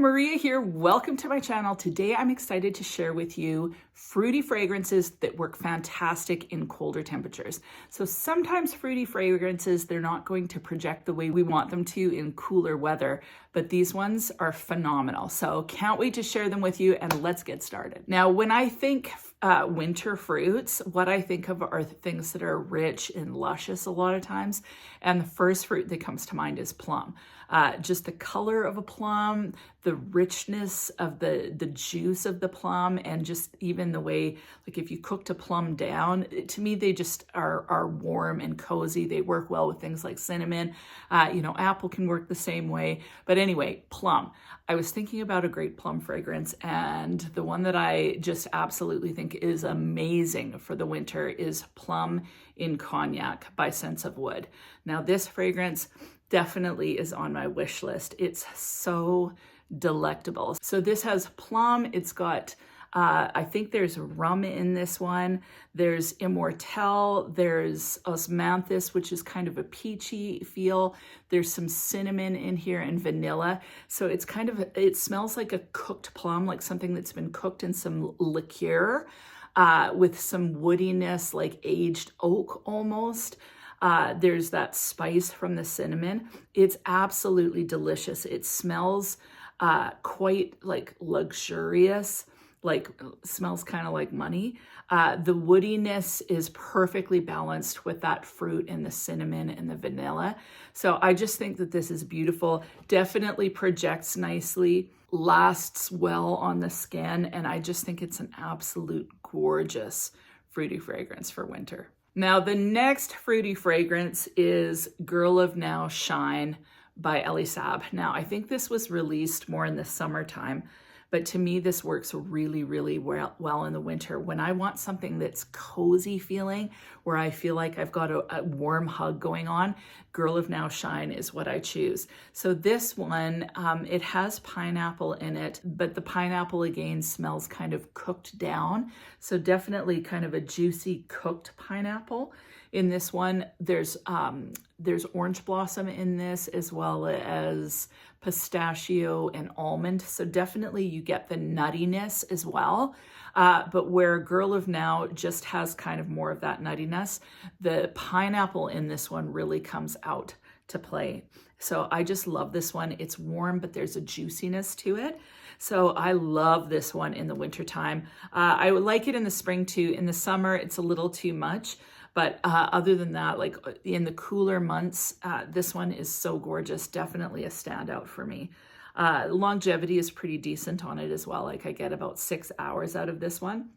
Maria here. Welcome to my channel. Today I'm excited to share with you fruity fragrances that work fantastic in colder temperatures. So sometimes fruity fragrances, they're not going to project the way we want them to in cooler weather, but these ones are phenomenal. So can't wait to share them with you, and let's get started. Now, when I think winter fruits, what I think of are things that are rich and luscious a lot of times. And the first fruit that comes to mind is plum. Just the color of a plum, the richness of the juice of the plum, and just even the way, like if you cooked a plum down, to me, they just are warm and cozy. They work well with things like cinnamon. Apple can work the same way. But anyway, plum. I was thinking about a great plum fragrance, and the one that I just absolutely think is amazing for the winter is Plum in Cognac by Sense of Wood. Now, this fragrance definitely is on my wish list. It's so delectable. So this has plum. It's got I think there's rum in this one. There's Immortelle. There's osmanthus, which is kind of a peachy feel. There's some cinnamon in here and vanilla. So it's it smells like a cooked plum, like something that's been cooked in some liqueur with some woodiness, like aged oak almost. There's that spice from the cinnamon. It's absolutely delicious. It smells quite like luxurious. Smells kind of like money. The woodiness is perfectly balanced with that fruit and the cinnamon and the vanilla. So I just think that this is beautiful. Definitely projects nicely, lasts well on the skin, and I just think it's an absolute gorgeous fruity fragrance for winter. Now, the next fruity fragrance is Girl of Now Shine by Elie Saab. Now, I think this was released more in the summertime, but to me, this works really, really well in the winter. When I want something that's cozy feeling, where I feel like I've got a warm hug going on, Girl of Now Shine is what I choose. So this one, it has pineapple in it, but the pineapple again smells kind of cooked down. So definitely kind of a juicy cooked pineapple. In this one, there's orange blossom in this, as well as pistachio and almond. So definitely you get the nuttiness as well. But where Girl of Now just has kind of more of that nuttiness, the pineapple in this one really comes out to play. So I just love this one. It's warm, but there's a juiciness to it. So I love this one in the wintertime. I would like it in the spring too. In the summer, it's a little too much. But other than that, like in the cooler months, this one is so gorgeous. Definitely a standout for me. Longevity is pretty decent on it as well. Like I get about 6 hours out of this one.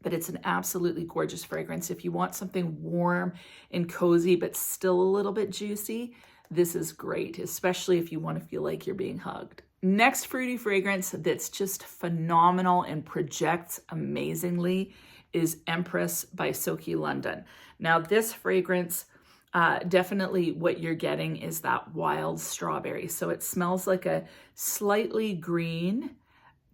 But it's an absolutely gorgeous fragrance. If you want something warm and cozy, but still a little bit juicy, this is great, especially if you want to feel like you're being hugged. Next fruity fragrance that's just phenomenal and projects amazingly is Empress by Soaky London. Now this fragrance, definitely what you're getting is that wild strawberry. So it smells like a slightly green,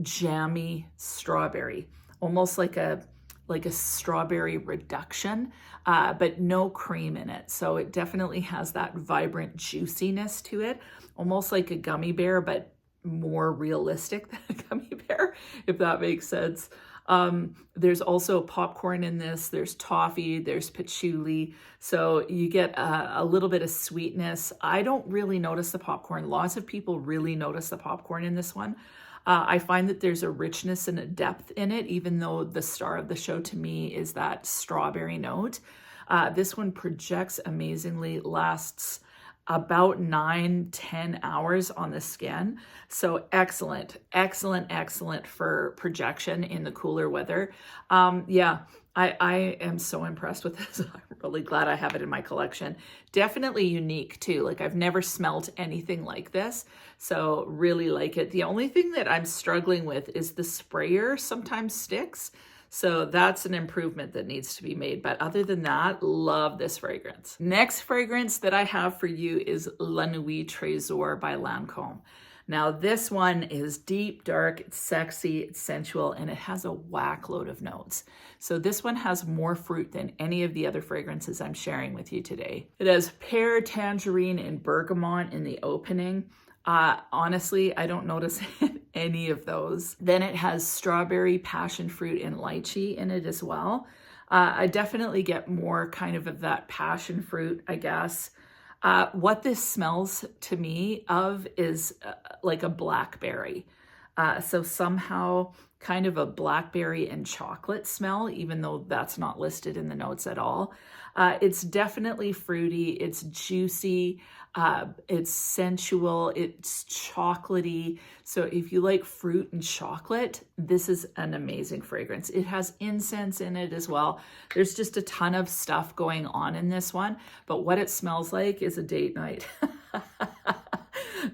jammy strawberry, almost like a strawberry reduction, but no cream in it. So it definitely has that vibrant juiciness to it, almost like a gummy bear, but more realistic than a gummy bear, if that makes sense. There's also popcorn in this, there's toffee, there's patchouli. So you get a little bit of sweetness. I don't really notice the popcorn. Lots of people really notice the popcorn in this one. I find that there's a richness and a depth in it, even though the star of the show to me is that strawberry note. This one projects amazingly, lasts about 9-10 hours on the skin. So excellent for projection in the cooler weather. I am so impressed with this. I'm really glad I have it in my collection. Definitely unique too. Like I've never smelt anything like this. So really like it. The only thing that I'm struggling with is the sprayer sometimes sticks. So that's an improvement that needs to be made. But other than that, love this fragrance. Next fragrance that I have for you is La Nuit Trésor by Lancôme. Now this one is deep, dark, it's sexy, it's sensual, and it has a whack load of notes. So this one has more fruit than any of the other fragrances I'm sharing with you today. It has pear, tangerine, and bergamot in the opening. Honestly, I don't notice any of those. Then it has strawberry, passion fruit, and lychee in it as well. I definitely get more kind of that passion fruit, I guess. What this smells to me of is like a blackberry. So somehow kind of a blackberry and chocolate smell, even though that's not listed in the notes at all. It's definitely fruity, it's juicy, it's sensual, it's chocolatey. So if you like fruit and chocolate, this is an amazing fragrance. It has incense in it as well. There's just a ton of stuff going on in this one, but what it smells like is a date night.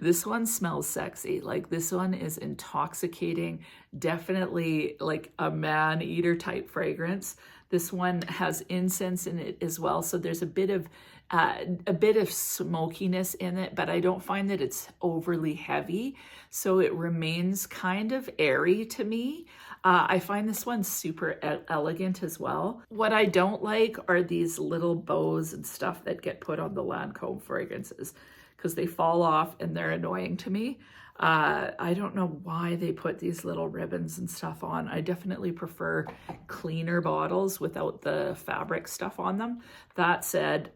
This one smells sexy. Like, this one is intoxicating, definitely like a man-eater type fragrance. This one has incense in it as well, so there's a bit of smokiness in it, but I don't find that it's overly heavy, so it remains kind of airy to me. I find this one super elegant as well. What I don't like are these little bows and stuff that get put on the Lancome fragrances, because they fall off and they're annoying to me. I don't know why they put these little ribbons and stuff on. I definitely prefer cleaner bottles without the fabric stuff on them. That said,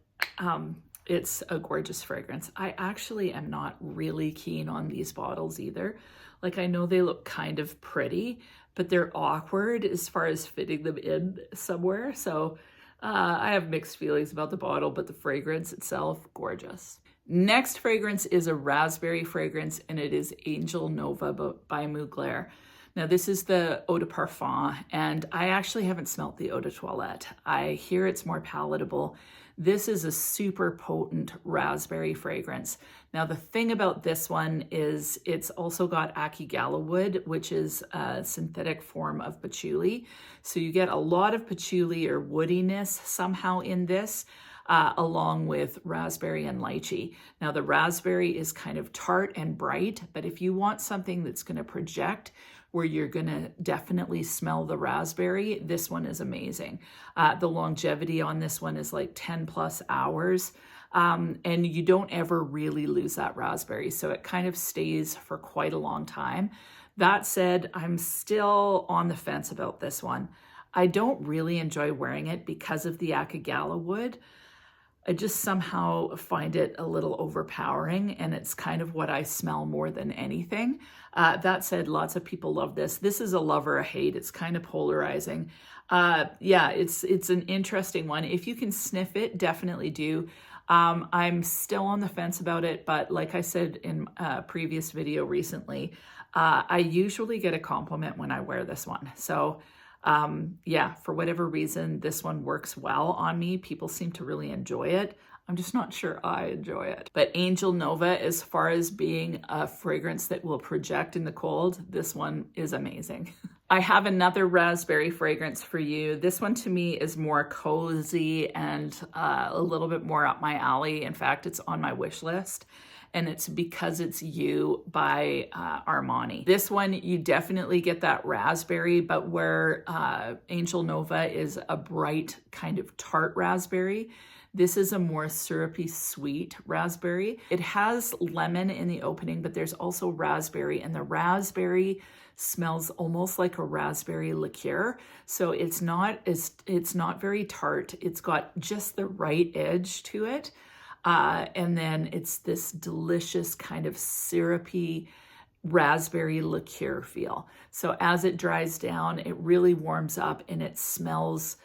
it's a gorgeous fragrance. I actually am not really keen on these bottles either. Like, I know they look kind of pretty, but they're awkward as far as fitting them in somewhere. So I have mixed feelings about the bottle, but the fragrance itself, gorgeous. Next fragrance is a raspberry fragrance, and it is Angel Nova by Mugler. Now, this is the eau de parfum, and I actually haven't smelt the eau de toilette. I hear it's more palatable. This is a super potent raspberry fragrance. Now, the thing about this one is it's also got akigala wood, which is a synthetic form of patchouli. So you get a lot of patchouli or woodiness somehow in this. Along with raspberry and lychee. Now, the raspberry is kind of tart and bright, but if you want something that's going to project where you're going to definitely smell the raspberry, this one is amazing. The longevity on this one is like 10 plus hours, and you don't ever really lose that raspberry, so it kind of stays for quite a long time. That said, I'm still on the fence about this one. I don't really enjoy wearing it because of the akigala wood. I just somehow find it a little overpowering, and it's kind of what I smell more than anything. That said, lots of people love this. This is a love or a hate. It's kind of polarizing. Yeah, it's an interesting one. If you can sniff it, definitely do. I'm still on the fence about it, but like I said in a previous video recently, I usually get a compliment when I wear this one. So yeah, for whatever reason, this one works well on me. People seem to really enjoy it. I'm just not sure I enjoy it. But Angel Nova, as far as being a fragrance that will project in the cold, this one is amazing. I have another raspberry fragrance for you. This one to me is more cozy and a little bit more up my alley. In fact, it's on my wish list. And it's Because It's You by Armani. This one, you definitely get that raspberry, but where Angel Nova is a bright kind of tart raspberry, this is a more syrupy sweet raspberry. It has lemon in the opening, but there's also raspberry, and the raspberry smells almost like a raspberry liqueur. So it's not very tart. It's got just the right edge to it. And then it's this delicious kind of syrupy raspberry liqueur feel. So as it dries down, it really warms up, and it smells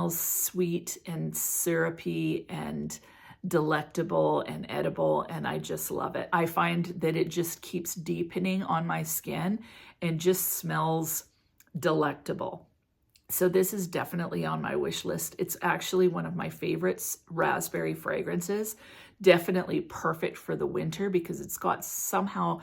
sweet and syrupy and delectable and edible, and I just love it. I find that it just keeps deepening on my skin and just smells delectable. So this is definitely on my wish list. It's actually one of my favorites raspberry fragrances. Definitely perfect for the winter because it's got somehow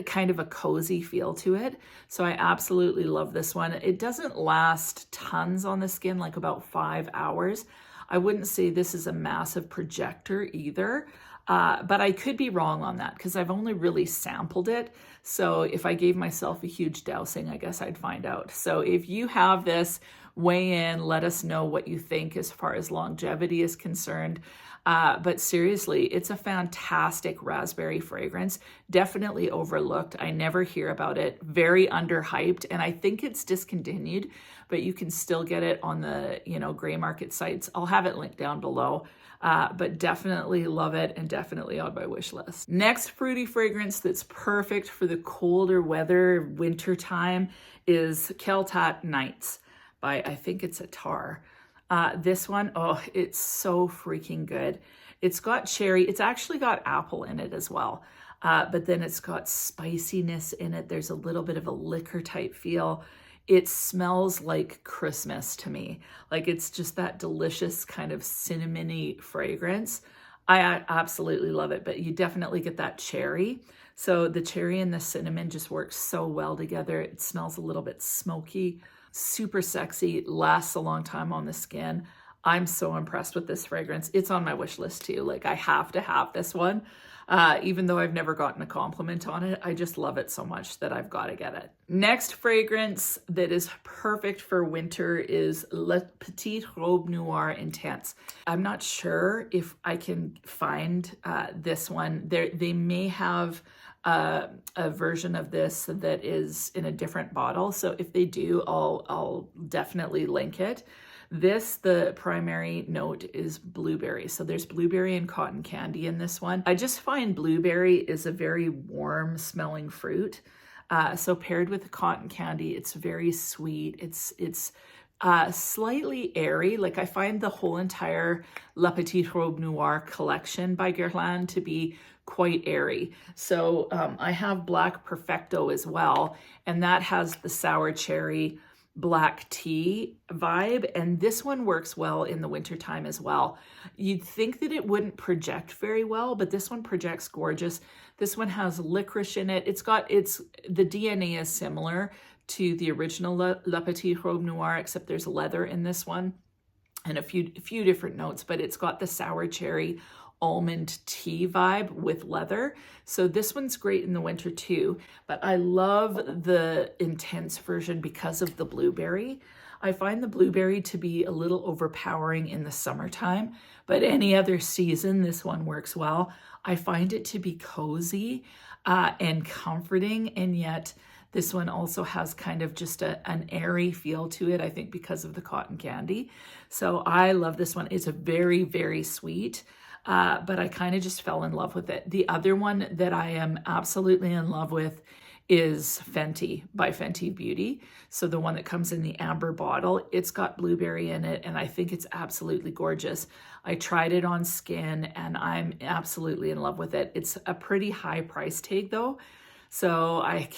kind of a cozy feel to it. So I absolutely love this one. It doesn't last tons on the skin, like about 5 hours. I wouldn't say this is a massive projector either. But I could be wrong on that because I've only really sampled it. So if I gave myself a huge dousing, I guess I'd find out. So if you have this, weigh in, let us know what you think as far as longevity is concerned. But seriously, it's a fantastic raspberry fragrance. Definitely overlooked. I never hear about it. Very underhyped, and I think it's discontinued, but you can still get it on the, gray market sites. I'll have it linked down below. But definitely love it and definitely on my wish list. Next fruity fragrance that's perfect for the colder weather, winter time, is KHALTAT Nights by, I think it's a tar. This one, oh, it's so freaking good. It's got cherry. It's actually got apple in it as well. But then it's got spiciness in it. There's a little bit of a liquor type feel. It smells like Christmas to me. Like it's just that delicious kind of cinnamony fragrance. I absolutely love it, but you definitely get that cherry. So the cherry and the cinnamon just work so well together. It smells a little bit smoky, super sexy, lasts a long time on the skin. I'm so impressed with this fragrance. It's on my wish list too. Like I have to have this one. Even though I've never gotten a compliment on it, I just love it so much that I've got to get it. Next fragrance that is perfect for winter is Le Petit Robe Noir Intense. I'm not sure if I can find this one. They may have a version of this that is in a different bottle. So if they do, I'll definitely link it. The primary note is blueberry. So there's blueberry and cotton candy in this one. I just find blueberry is a very warm smelling fruit. So paired with the cotton candy, it's very sweet. It's slightly airy. Like I find the whole entire La Petite Robe Noire collection by Guerlain to be quite airy. So I have black Perfecto as well, and that has the sour cherry black tea vibe, and this one works well in the wintertime as well. You'd think that it wouldn't project very well, but this one projects gorgeous. This one has licorice in it. The DNA is similar to the original La Petite Robe Noire, except there's leather in this one and a few different notes, but it's got the sour cherry almond tea vibe with leather. So this one's great in the winter too, but I love the intense version because of the blueberry. I find the blueberry to be a little overpowering in the summertime, but any other season, this one works well. I find it to be cozy and comforting, and yet this one also has kind of just an airy feel to it, I think because of the cotton candy. So I love this one. It's a very, very sweet. But I kind of just fell in love with it. The other one that I am absolutely in love with is Fenty by Fenty Beauty. So the one that comes in the amber bottle, it's got blueberry in it, and I think it's absolutely gorgeous. I tried it on skin and I'm absolutely in love with it. It's a pretty high price tag though. So I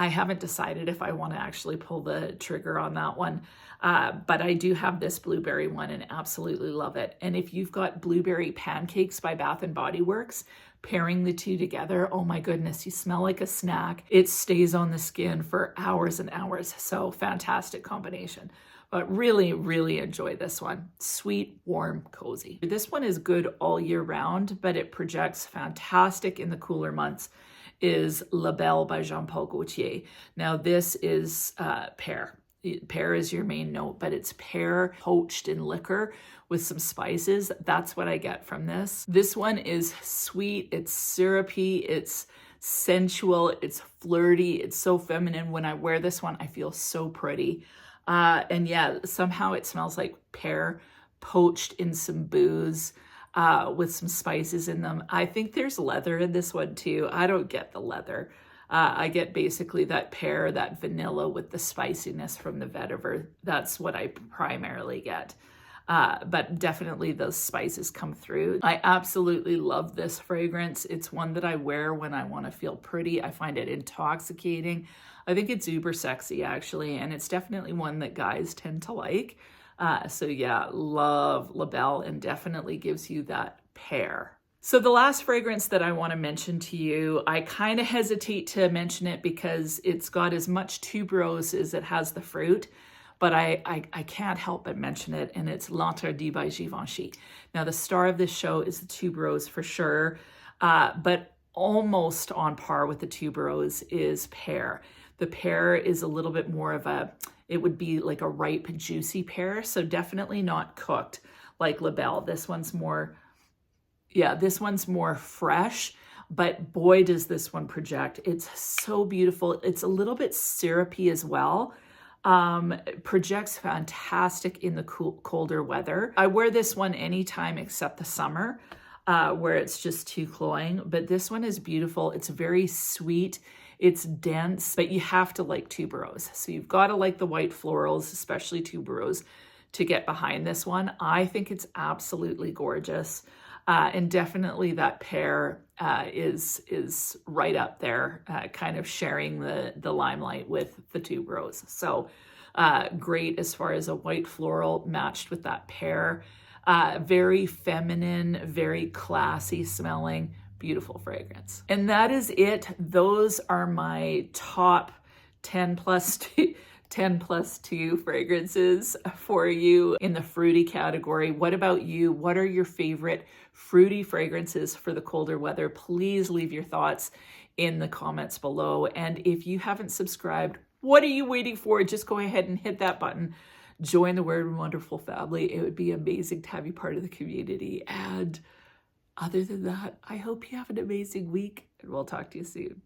haven't decided if I want to actually pull the trigger on that one. But I do have this blueberry one and absolutely love it. And if you've got blueberry pancakes by Bath & Body Works, pairing the two together, oh my goodness, you smell like a snack. It stays on the skin for hours and hours. So fantastic combination. But really, really enjoy this one. Sweet, warm, cozy. This one is good all year round, but it projects fantastic in the cooler months. Is La Belle by Jean Paul Gaultier. Now this is pear. Pear is your main note, but it's pear poached in liquor with some spices. That's what I get from this. This one is sweet, it's syrupy, it's sensual, it's flirty, it's so feminine. When I wear this one, I feel so pretty. And yeah, somehow it smells like pear poached in some booze. With some spices in them. I think there's leather in this one too. I don't get the leather. I get basically that pear, that vanilla with the spiciness from the vetiver. That's what I primarily get. But definitely those spices come through. I absolutely love this fragrance. It's one that I wear when I want to feel pretty. I find it intoxicating. I think it's uber sexy actually, and it's definitely one that guys tend to like. So yeah, love La Belle, and definitely gives you that pear. So the last fragrance that I want to mention to you, I kind of hesitate to mention it because it's got as much tuberose as it has the fruit, but I can't help but mention it, and it's L'Interdit by Givenchy. Now the star of this show is the tuberose for sure, but almost on par with the tuberose is pear. The pear is a little bit more of it would be like a ripe, juicy pear, so definitely not cooked like La Belle. This one's more Yeah, this one's more fresh, but boy, does this one project. It's so beautiful. It's a little bit syrupy as well. Projects fantastic in the colder weather. I wear this one anytime except the summer, where it's just too cloying, but this one is beautiful. It's very sweet. It's dense, but you have to like tuberose. So you've got to like the white florals, especially tuberose, to get behind this one. I think it's absolutely gorgeous. And definitely that pair is right up there, kind of sharing the limelight with the tuberose. So great as far as a white floral matched with that pair. Very feminine, very classy smelling, beautiful fragrance. And that is it. Those are my top 10 plus 2 fragrances for you in the fruity category. What about you? What are your favorite fruity fragrances for the colder weather? Please leave your thoughts in the comments below. And if you haven't subscribed, what are you waiting for? Just go ahead and hit that button. Join the Weird and Wonderful family. It would be amazing to have you part of the community. And other than that, I hope you have an amazing week, and we'll talk to you soon.